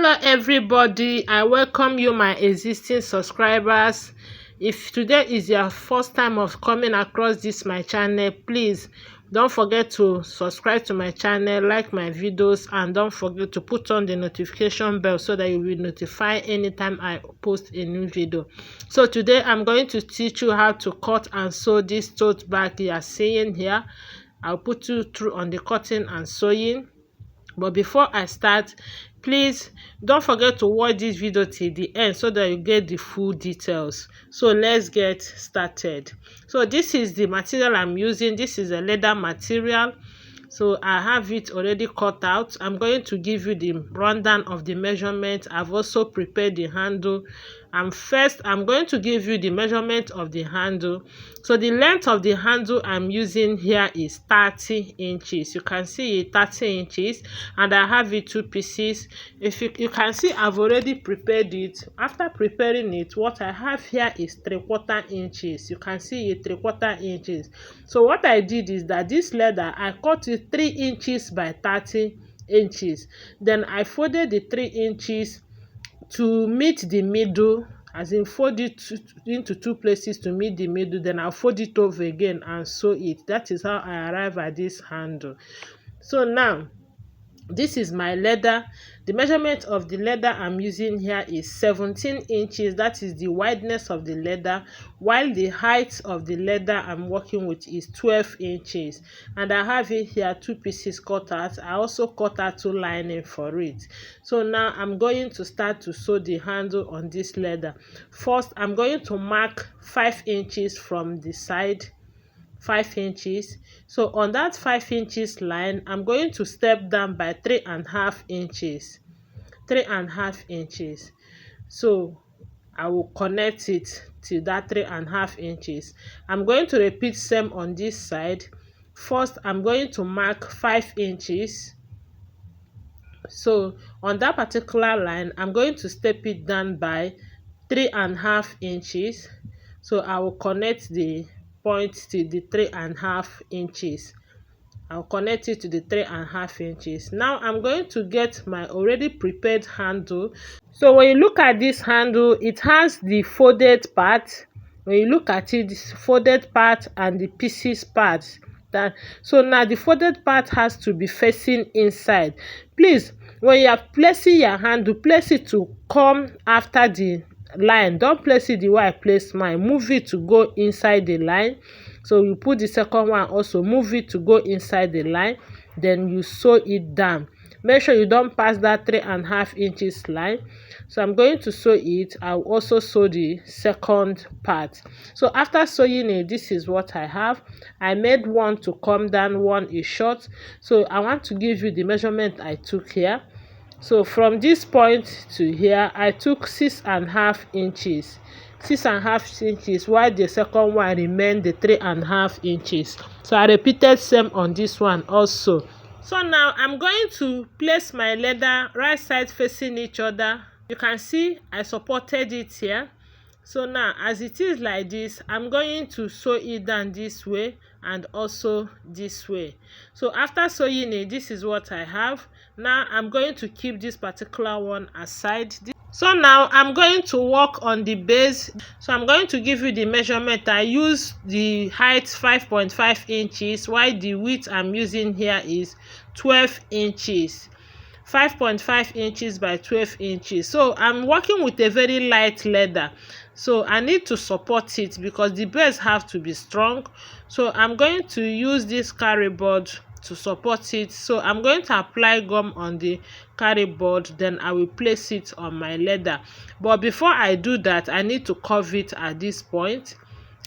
Hello everybody, I welcome you my existing subscribers. If today is your first time of coming across this my channel, please don't forget to subscribe to my channel, like my videos, and don't forget to put on the notification bell so that you will be notified anytime I post a new video. So today I'm going to teach you how to cut and sew this tote bag you are seeing here. I'll put you through on the cutting and sewing. But before I start, please don't forget to watch this video till the end so that you get the full details. So let's get started. So this is the material I'm using. This is a leather material. So I have it already cut out. I'm going to give you the rundown of the measurement. I've also prepared the handle. And first I'm going to give you the measurement of the handle. So the length of the handle I'm using here is 30 inches. You can see it 30 inches, and I have it two pieces. If you can see, I've already prepared it. After preparing it, what I have here is 3/4 inches. You can see it 3/4 inches. So what I did is that this leather I cut it 3 inches by 30 inches. Then I folded the 3 inches to meet the middle, as in fold it into two places to meet the middle. Then I'll fold it over again and sew it. That is how I arrive at this handle. So now this is my leather. The measurement of the leather I'm using here is 17 inches. That is the wideness of the leather, while the height of the leather I'm working with is 12 inches. And I have it here two pieces cut out. I also cut out two lining for it. So now I'm going to start to sew the handle on this leather. First, I'm going to mark 5 inches from the side. 5 inches. So on that 5 inches line, I'm going to step down by 3.5 inches. 3.5 inches. So I will connect it to that 3.5 inches. I'm going to repeat same on this side. First, I'm going to mark 5 inches. So on that particular line, I'm going to step it down by 3.5 inches. So I will connect the point to the 3.5 inches. I'll connect it to the 3.5 inches. Now I'm going to get my already prepared handle. So when you look at this handle, it has the folded part. When you look at it, this folded part and the pieces part. So now the folded part has to be facing inside. Please, when you are placing your handle, place it to come after the line. Don't place it the way I place mine. Move it to go inside the line. So you put the second one also, move it to go inside the line. Then you sew it down. Make sure you don't pass that 3.5 inches line. So I'm going to sew it. I'll also sew the second part. So after sewing it, this is what I have. I made one to come down, one is short. So I want to give you the measurement I took here. So from this point to here, I took 6.5 inches. 6.5 inches, while the second one remained the 3.5 inches. So I repeated same on this one also. So now I'm going to place my leather right side facing each other. You can see I supported it here. So now as it is like this, I'm going to sew it down this way and also this way. So after sewing it, this is what I have. Now I'm going to keep this particular one aside. So now I'm going to work on the base. So I'm going to give you the measurement. I use the height 5.5 inches, while the width I'm using here is 12 inches. 5.5 inches by 12 inches. So I'm working with a very light leather. So I need to support it because the base have to be strong. So I'm going to use this carry board to support it. So I'm going to apply gum on the carry board, then I will place it on my leather. But before I do that, I need to curve it at this point.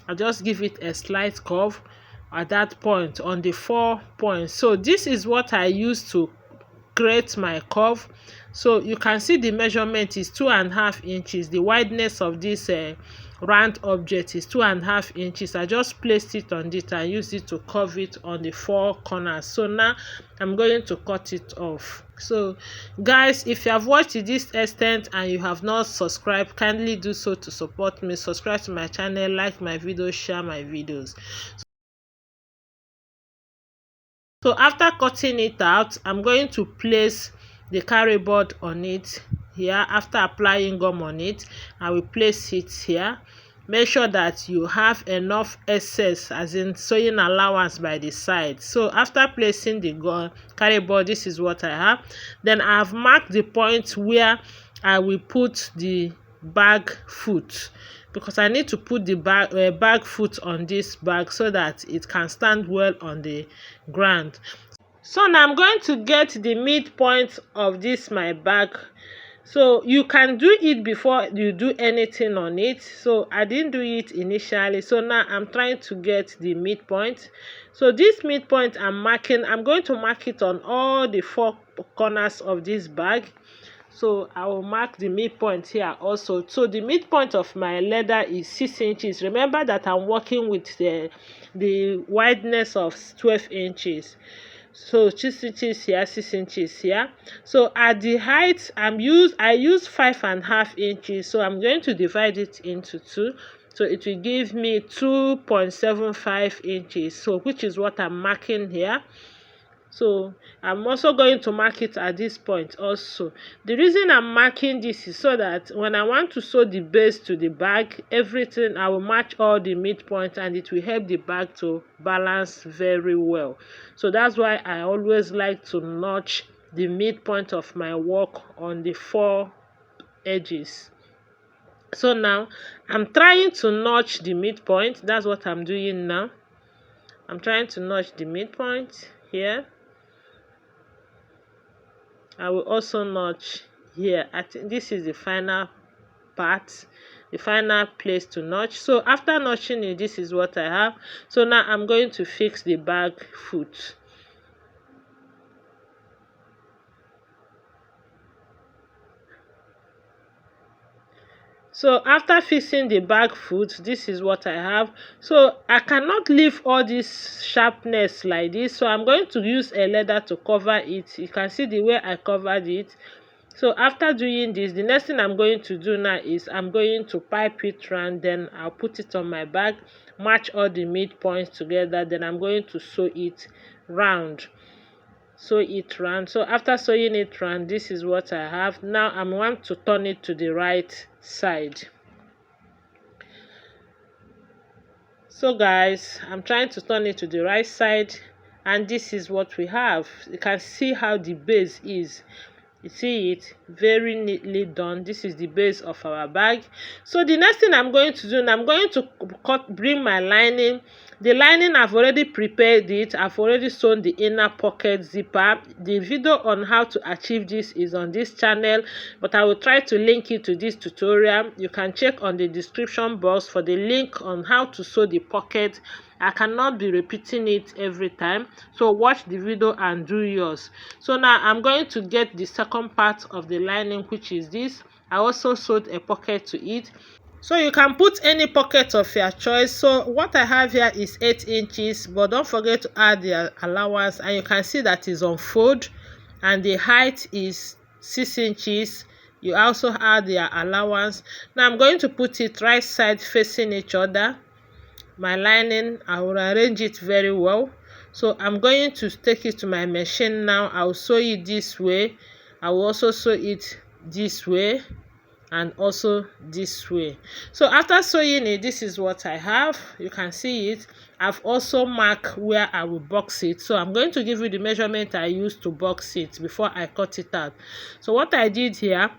I'll just give it a slight curve at that point on the 4 points. So this is what I use to create my curve. So you can see the measurement is 2.5 inches. The wideness of this round object is 2.5 inches. I just placed it on it and use it to curve it on the 4 corners. So now I'm going to cut it off. So guys, if you have watched to this extent and you have not subscribed, kindly do so to support me. Subscribe to my channel, like my videos, share my videos. So after cutting it out, I'm going to place the carry board on it. here. After applying gum on it, I will place it here. Make sure that you have enough excess, as in sewing allowance by the side. So after placing the gum carry board, this is what I have. Then I have marked the point where I will put the bag foot, because I need to put the bag foot on this bag so that it can stand well on the ground. So now I'm going to get the midpoint of this my bag. So you can do it before you do anything on it. So I didn't do it initially, so now I'm trying to get the midpoint. So this midpoint I'm going to mark it on all the four corners of this bag. So I will mark the midpoint here also. So the midpoint of my leather is 6 inches. Remember that I'm working with the wideness of 12 inches. So 6 inches here, 6 inches here. So at the height I use 5.5 inches. So I'm going to divide it into 2. So it will give me 2.75 inches. So which is what I'm marking here. So I'm also going to mark it at this point also. The reason I'm marking this is so that when I want to sew the base to the bag, everything, I will match all the midpoints, and it will help the bag to balance very well. So that's why I always like to notch the midpoint of my work on the 4 edges. So now I'm trying to notch the midpoint. That's what I'm doing now. I'm trying to notch the midpoint here. I will also notch here. I think this is the final part, the final place to notch. So after notching it, this is what I have. So now I'm going to fix the bag foot. So after fixing the bag foot, this is what I have. So I cannot leave all this sharpness like this, so I'm going to use a leather to cover it. You can see the way I covered it. So after doing this, the next thing I'm going to do now is I'm going to pipe it round, then I'll put it on my bag, match all the midpoints together, then I'm going to sew it round. So after sewing it round, this is what I have. Now I want to turn it to the right side. So guys, I'm trying to turn it to the right side, and this is what we have. You can see how the base is. You see it very neatly done. This is the base of our bag. So the next thing I'm going to do now, I'm going to bring my lining. The lining, I've already prepared it. I've already sewn the inner pocket zipper. The video on how to achieve this is on this channel, but I will try to link it to this tutorial. You can check on the description box for the link on how to sew the pocket. I cannot be repeating it every time, so watch the video and do yours. So now I'm going to get the second part of the lining, which is this. I also sewed a pocket to it. So you can put any pocket of your choice. So what I have here is 8 inches, but don't forget to add the allowance, and you can see that is on fold, and the height is 6 inches. You also add the allowance. Now I'm going to put it right side facing each other. My lining, I will arrange it very well. So I'm going to take it to my machine now. I will sew it this way. I will also sew it this way and also this way. So after sewing it, this is what I have. You can see it. I've also marked where I will box it. So I'm going to give you the measurement I used to box it before I cut it out. So what I did here,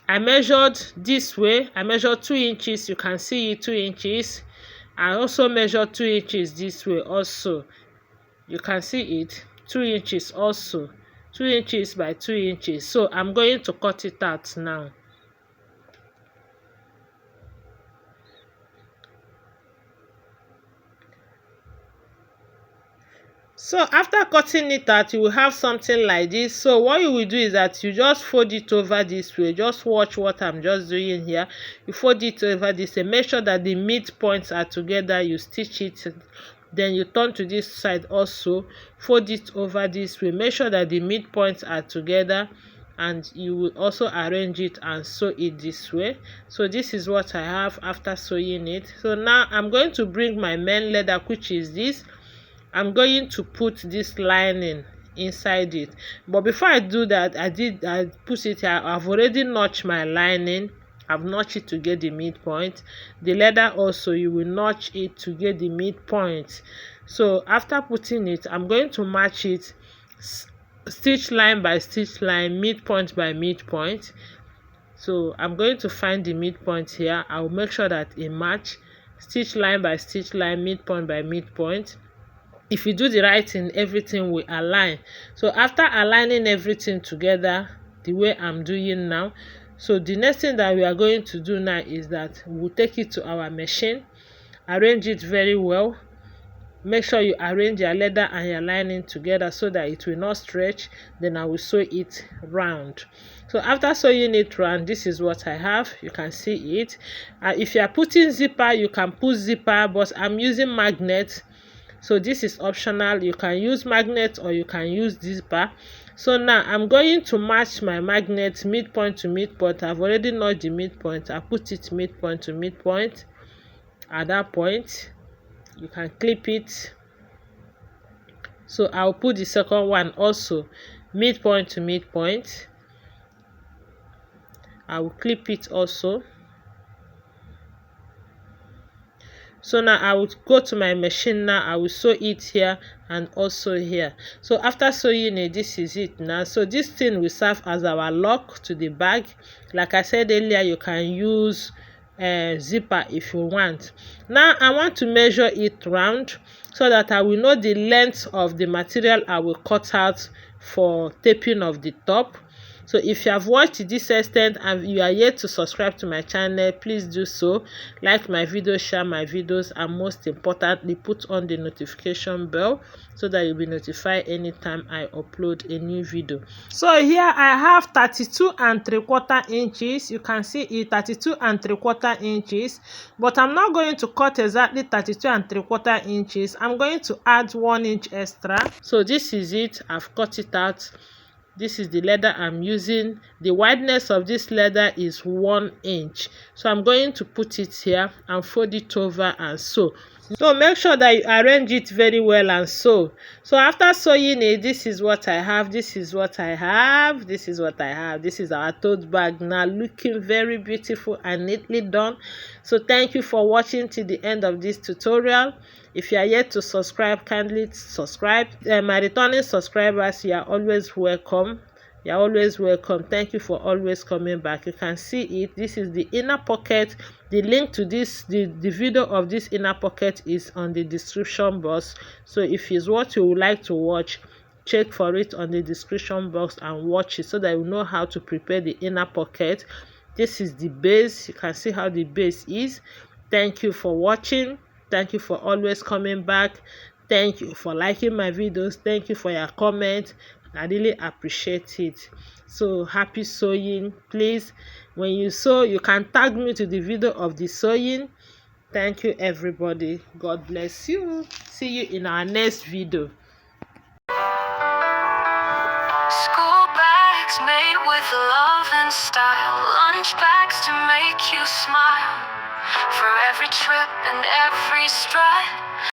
I measured this way. I measured 2 inches. You can see it, 2 inches. I also measure 2 inches this way also. You can see it, 2 inches also, 2 inches by 2 inches. So I'm going to cut it out now. So after cutting it out, you will have something like this. So what you will do is that you just fold it over this way. Just watch what I'm just doing here. You fold it over this way. Make sure that the midpoints are together. You stitch it. Then you turn to this side also. Fold it over this way. Make sure that the midpoints are together. And you will also arrange it and sew it this way. So this is what I have after sewing it. So now I'm going to bring my main leather, which is this. I'm going to put this lining inside it. But before I do that, I put it here. I've already notched my lining. I've notched it to get the midpoint. The leather also, you will notch it to get the midpoint. So after putting it, I'm going to match it stitch line by stitch line, midpoint by midpoint. So I'm going to find the midpoint here. I'll make sure that it match stitch line by stitch line, midpoint by midpoint. If you do the right thing, everything will align. So after aligning everything together the way I'm doing now, so the next thing that we are going to do now is that we'll take it to our machine, arrange it very well. Make sure you arrange your leather and your lining together so that it will not stretch. Then I will sew it round. So after sewing it round, this is what I have. You can see it. If you are putting zipper, you can put zipper, but I'm using magnet. So this is optional. You can use magnet or you can use zipper. So now I'm going to match my magnet midpoint to midpoint. I've already notched the midpoint. I put it midpoint to midpoint. At that point, you can clip it. So I'll put the second one also midpoint to midpoint. I will clip it also. So now I will go to my machine. Now I will sew it here and also here. So after sewing it, this is it now. So this thing will serve as our lock to the bag. Like I said earlier, you can use zipper if you want. Now I want to measure it round so that I will know the length of the material I will cut out for taping of the top. So if you have watched this extent and you are yet to subscribe to my channel, please do so. Like my video, share my videos, and most importantly, put on the notification bell so that you'll be notified anytime I upload a new video. So here I have 32 3/4 inches. You can see it, 32 3/4 inches. But I'm not going to cut exactly 32 3/4 inches. I'm going to add 1 inch extra. So this is it. I've cut it out. This is the leather I'm using. The wideness of this leather is 1 inch. So I'm going to put it here and fold it over and sew. So make sure that you arrange it very well and sew. So after sewing it, this is what I have. This is what I have. This is what I have. This is our tote bag now, looking very beautiful and neatly done. So thank you for watching till the end of this tutorial. If you are yet to subscribe, kindly subscribe. My returning subscribers, you are always welcome. You are always welcome. Thank you for always coming back. You can see it. This is the inner pocket. The link to this, the video of this inner pocket is on the description box. So if it's what you would like to watch, check for it on the description box and watch it so that you know how to prepare the inner pocket. This is the base. You can see how the base is. Thank you for watching. Thank you for always coming back. Thank you for liking my videos. Thank you for your comment. I really appreciate it. So happy sewing. Please, when you sew, you can tag me to the video of the sewing. Thank you, everybody. God bless you. See you in our next video. School bags made with love and style. Lunch bags to make you smile. For every trip and every stride.